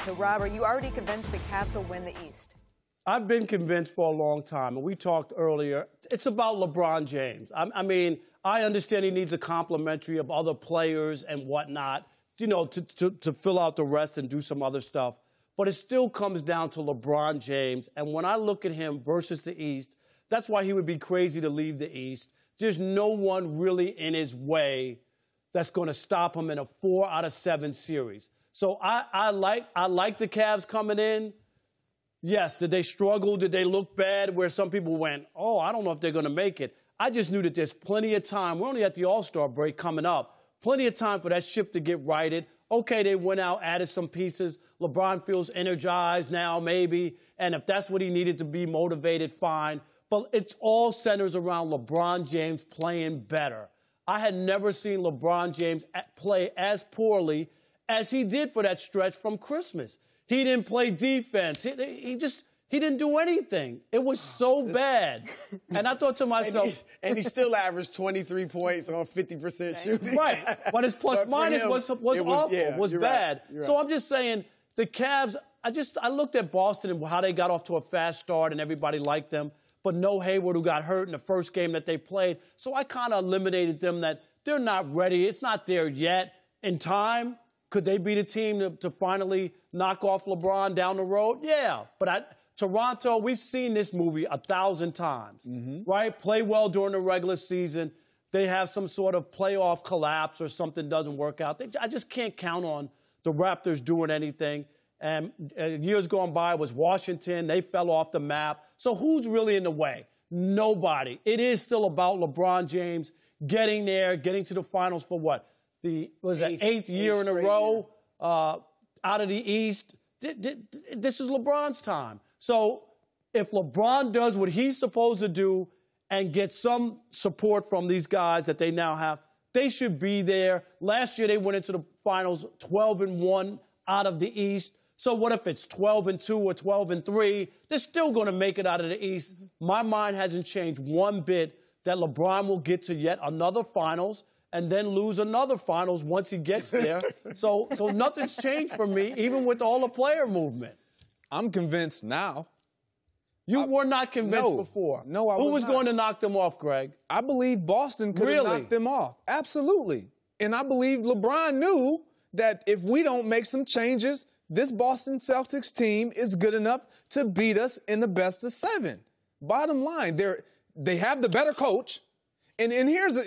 So, Rob, are you already convinced the Cavs will win the East? I've been convinced for a long time, and we talked earlier. It's about LeBron James. I mean, I understand he needs a complementary of other players and whatnot, you know, to fill out the rest and do some other stuff. But it still comes down to LeBron James. And when I look at him versus the East, that's why he would be crazy to leave the East. There's no one really in his way that's going to stop him in a 4 out of 7 series. So I like the Cavs coming in. Yes, did they struggle? Did they look bad where some people went, oh, I don't know if they're going to make it. I just knew that there's plenty of time. We're only at the All-Star break coming up. Plenty of time for that ship to get righted. Okay, they went out, added some pieces. LeBron feels energized now, maybe. And if that's what he needed to be motivated, fine. But it's all centers around LeBron James playing better. I had never seen LeBron James play as poorly as he did for that stretch from Christmas. He didn't play defense. He didn't do anything. It was so bad. And I thought to myself... and he still averaged 23 points on 50% shooting. Right. But his plus-minus was awful, was bad. Right. So I'm just saying, the Cavs, I looked at Boston and how they got off to a fast start and everybody liked them, but no Hayward, who got hurt in the first game that they played. So I kind of eliminated them that they're not ready. It's not there yet. In time, could they be the team to finally knock off LeBron down the road? Yeah. But Toronto, we've seen this movie 1,000 times, right? Play well during the regular season. They have some sort of playoff collapse or something doesn't work out. I just can't count on the Raptors doing anything. And years gone by was Washington. They fell off the map. So who's really in the way? Nobody. It is still about LeBron James getting there, getting to the finals for what? Eighth year in a row out of the East. This is LeBron's time. So if LeBron does what he's supposed to do and get some support from these guys that they now have, they should be there. Last year they went into the finals 12-1 out of the East. So what if it's 12-2 or 12-3? They're still going to make it out of the East. My mind hasn't changed one bit that LeBron will get to yet another finals and then lose another finals once he gets there. So nothing's changed for me, even with all the player movement. I'm convinced now. You were not convinced before. No, I was not. Who was going to knock them off, Greg? I believe Boston could have knocked them off. Absolutely. And I believe LeBron knew that if we don't make some changes, this Boston Celtics team is good enough to beat us in the best of 7. Bottom line, they have the better coach. And here's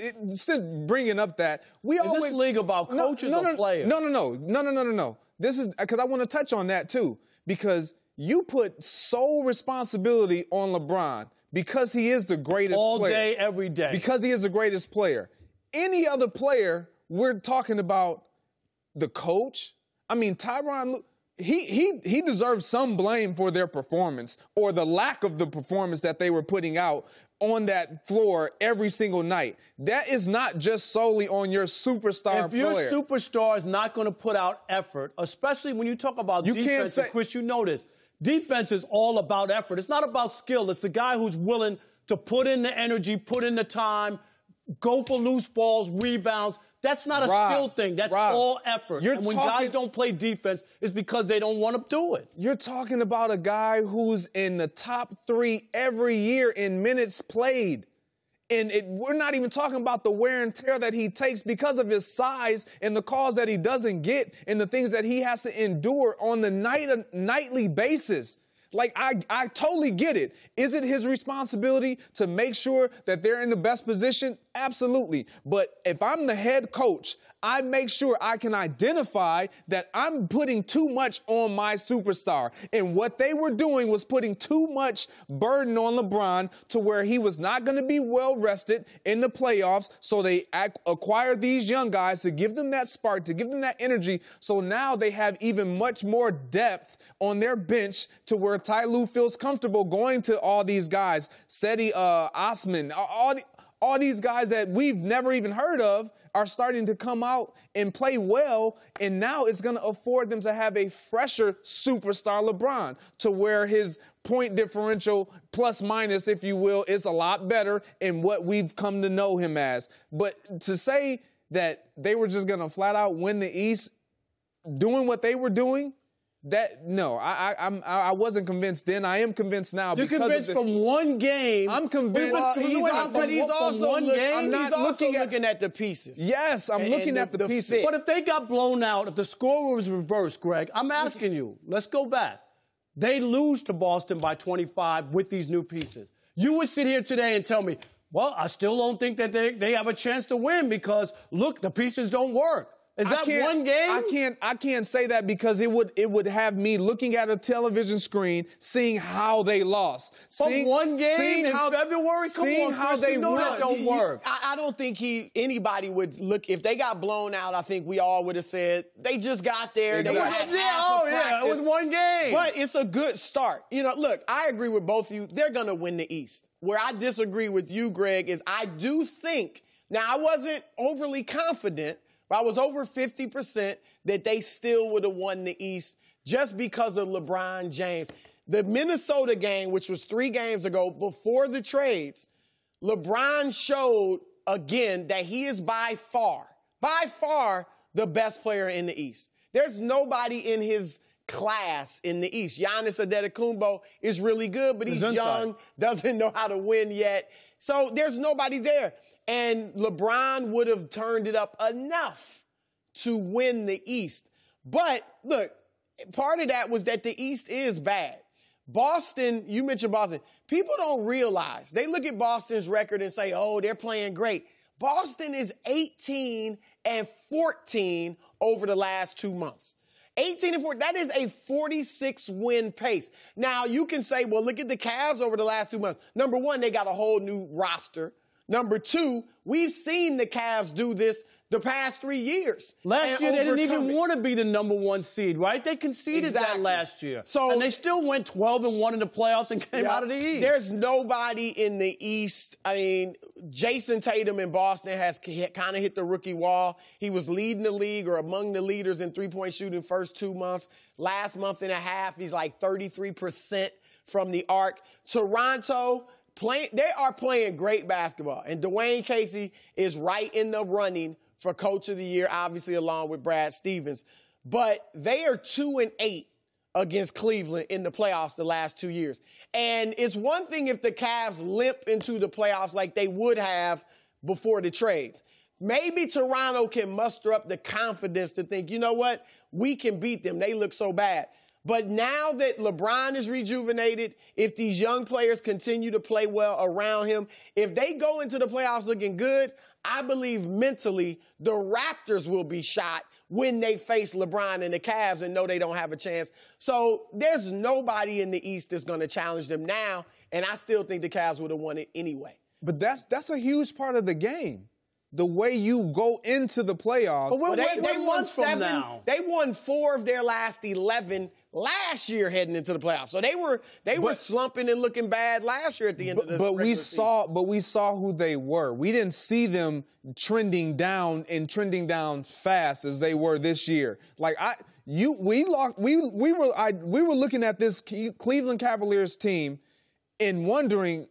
bringing up that we always... Is this league about coaches or players? No. This is because I want to touch on that too, because you put sole responsibility on LeBron because he is the greatest player. All day, every day. Because he is the greatest player. Any other player, we're talking about the coach. I mean, Tyronn, he deserves some blame for their performance or the lack of the performance that they were putting out on that floor every single night. That is not just solely on your superstar player. If your superstar is not going to put out effort, especially when you talk about defense, and Chris, you know this, defense is all about effort. It's not about skill. It's the guy who's willing to put in the energy, put in the time, go for loose balls, rebounds. That's not a skill thing. That's all effort. And when guys don't play defense, it's because they don't want to do it. You're talking about a guy who's in the top 3 every year in minutes played. And we're not even talking about the wear and tear that he takes because of his size and the calls that he doesn't get and the things that he has to endure on the nightly basis. Like, I totally get it. Is it his responsibility to make sure that they're in the best position? Absolutely. But if I'm the head coach, I make sure I can identify that I'm putting too much on my superstar. And what they were doing was putting too much burden on LeBron to where he was not going to be well rested in the playoffs. So they acquired these young guys to give them that spark, to give them that energy. So now they have even much more depth on their bench to where Ty Lue feels comfortable going to all these guys. Seti Osman, all these guys that we've never even heard of are starting to come out and play well, and now it's going to afford them to have a fresher superstar LeBron to where his point differential, plus minus, if you will, is a lot better in what we've come to know him as. But to say that they were just going to flat out win the East doing what they were doing, I wasn't convinced then. I am convinced now. You're convinced from one game. I'm convinced. But he's also looking at the pieces. Yes, I'm looking at the pieces. But if they got blown out, if the score was reversed, Greg, I'm asking you, let's go back. They lose to Boston by 25 with these new pieces. You would sit here today and tell me, well, I still don't think that they have a chance to win because, look, the pieces don't work. Is that one game? I can't say that because it would have me looking at a television screen, seeing how they lost. One game in February? Come on, how they know that don't work. I don't think anybody would look. If they got blown out, I think we all would have said, they just got there. Exactly. They had half a practice. It was one game. But it's a good start. You know, look, I agree with both of you. They're going to win the East. Where I disagree with you, Greg, is I do think, now I wasn't overly confident, but I was over 50% that they still would have won the East just because of LeBron James. The Minnesota game, which was 3 games ago, before the trades, LeBron showed again that he is by far the best player in the East. There's nobody in his class in the East. Giannis Antetokounmpo is really good, but he's young, doesn't know how to win yet. So there's nobody there. And LeBron would have turned it up enough to win the East. But, look, part of that was that the East is bad. Boston, you mentioned Boston. People don't realize. They look at Boston's record and say, oh, they're playing great. Boston is 18-14 over the last 2 months. 18-14, that is a 46-win pace. Now, you can say, well, look at the Cavs over the last 2 months. Number one, they got a whole new roster. Number two, we've seen the Cavs do this the past 3 years. Last year, they didn't even want to be the number 1 seed, right? They conceded that last year. And they still went 12-1 in the playoffs and came out of the East. There's nobody in the East. I mean, Jason Tatum in Boston has kind of hit the rookie wall. He was leading the league or among the leaders in three-point shooting first 2 months. Last month and a half, he's like 33% from the arc. Toronto, they are playing great basketball. And Dwayne Casey is right in the running for Coach of the Year, obviously along with Brad Stevens. But they are 2-8 against Cleveland in the playoffs the last 2 years. And it's one thing if the Cavs limp into the playoffs like they would have before the trades. Maybe Toronto can muster up the confidence to think, you know what, we can beat them. They look so bad. But now that LeBron is rejuvenated, if these young players continue to play well around him, if they go into the playoffs looking good, I believe mentally the Raptors will be shot when they face LeBron and the Cavs and know they don't have a chance. So there's nobody in the East that's going to challenge them now, and I still think the Cavs would have won it anyway. But that's a huge part of the game. The way you go into the playoffs. Well, they won 7. Now. They won 4 of their last 11 last year heading into the playoffs. So they were slumping and looking bad last year at the end of the regular season. But we saw who they were. We didn't see them trending down fast as they were this year. Like we were looking at this Cleveland Cavaliers team and wondering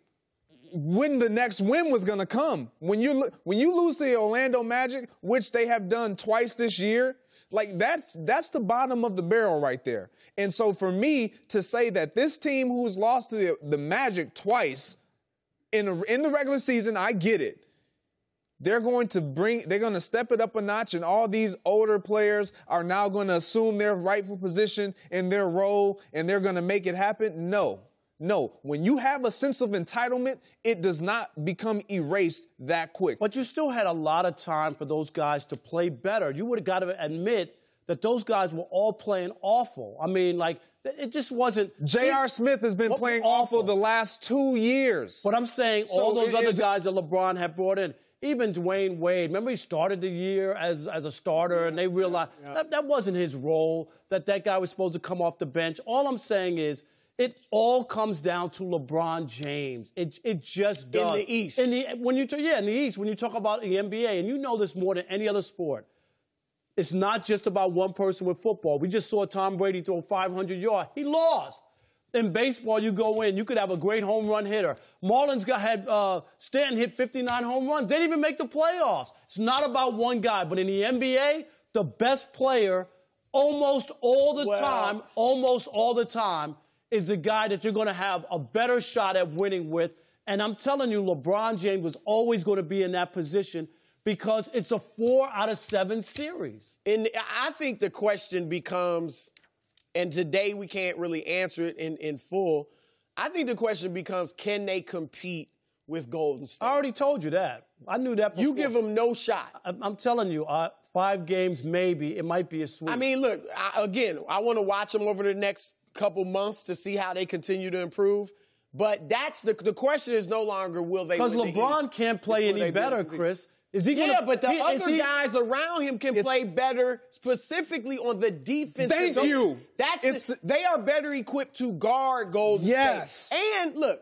when the next win was going to come. When you lose to the Orlando Magic, which they have done twice this year, like that's the bottom of the barrel right there. And so for me to say that this team who's lost to the Magic twice in the regular season, I get it. They're going to step it up a notch, and all these older players are now going to assume their rightful position in their role, and they're going to make it happen. No, when you have a sense of entitlement, it does not become erased that quick. But you still had a lot of time for those guys to play better. You would have got to admit that those guys were all playing awful. I mean, like, it just wasn't. J.R. Smith has been playing awful the last 2 years. But I'm saying all those other guys that LeBron had brought in, even Dwayne Wade, remember he started the year as a starter, and they realized that wasn't his role, that guy was supposed to come off the bench. All I'm saying is, it all comes down to LeBron James. It just does. In the East. In the East, when you talk about the NBA, and you know this more than any other sport, it's not just about one person with football. We just saw Tom Brady throw 500 yards. He lost. In baseball, you go in, you could have a great home run hitter. Marlins had Stanton hit 59 home runs. They didn't even make the playoffs. It's not about one guy. But in the NBA, the best player almost all the time, is the guy that you're going to have a better shot at winning with. And I'm telling you, LeBron James was always going to be in that position because it's a 4 out of 7 series. And I think the question becomes, and today we can't really answer it in full, I think the question becomes, can they compete with Golden State? I already told you that. I knew that before. You give them no shot. I'm telling you, 5 games maybe. It might be a sweep. I mean, look, I want to watch them over the next couple months to see how they continue to improve. But that's the question is no longer will they win the East. Because LeBron can't play any better, Chris. Is he gonna, but the other guys around him can play better, specifically on the defense. Thank you. They are better equipped to guard Golden State. And look,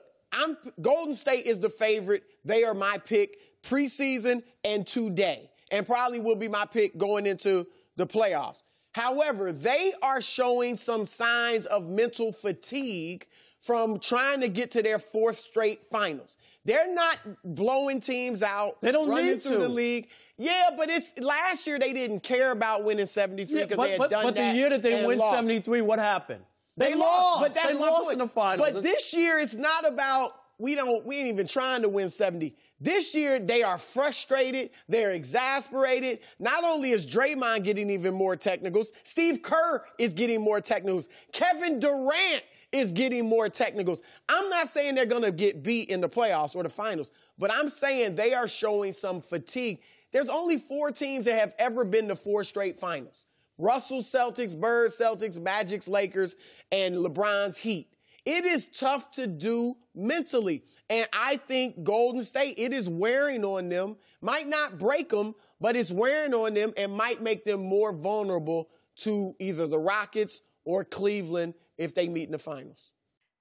Golden State is the favorite. They are my pick preseason and today, and probably will be my pick going into the playoffs. However, they are showing some signs of mental fatigue from trying to get to their 4th straight finals. They're not blowing teams out. They don't running need through to. the league. Yeah, but last year they didn't care about winning 73 because they had done that. But the year that they win 73, what happened? They lost. But that's they lost in the finals. But this year it's not about we ain't even trying to win 70. This year they are frustrated. They're exasperated. Not only is Draymond getting even more technicals, Steve Kerr is getting more technicals. Kevin Durant is getting more technicals. I'm not saying they're going to get beat in the playoffs or the finals, but I'm saying they are showing some fatigue. There's only 4 teams that have ever been to 4 straight finals. Russell's Celtics, Bird's Celtics, Magic's Lakers, and LeBron's Heat. It is tough to do mentally. And I think Golden State, it is wearing on them. Might not break them, but it's wearing on them and might make them more vulnerable to either the Rockets or Cleveland if they meet in the finals.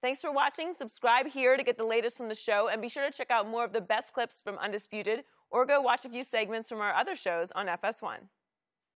Thanks for watching. Subscribe here to get the latest from the show, and be sure to check out more of the best clips from Undisputed, or go watch a few segments from our other shows on FS1.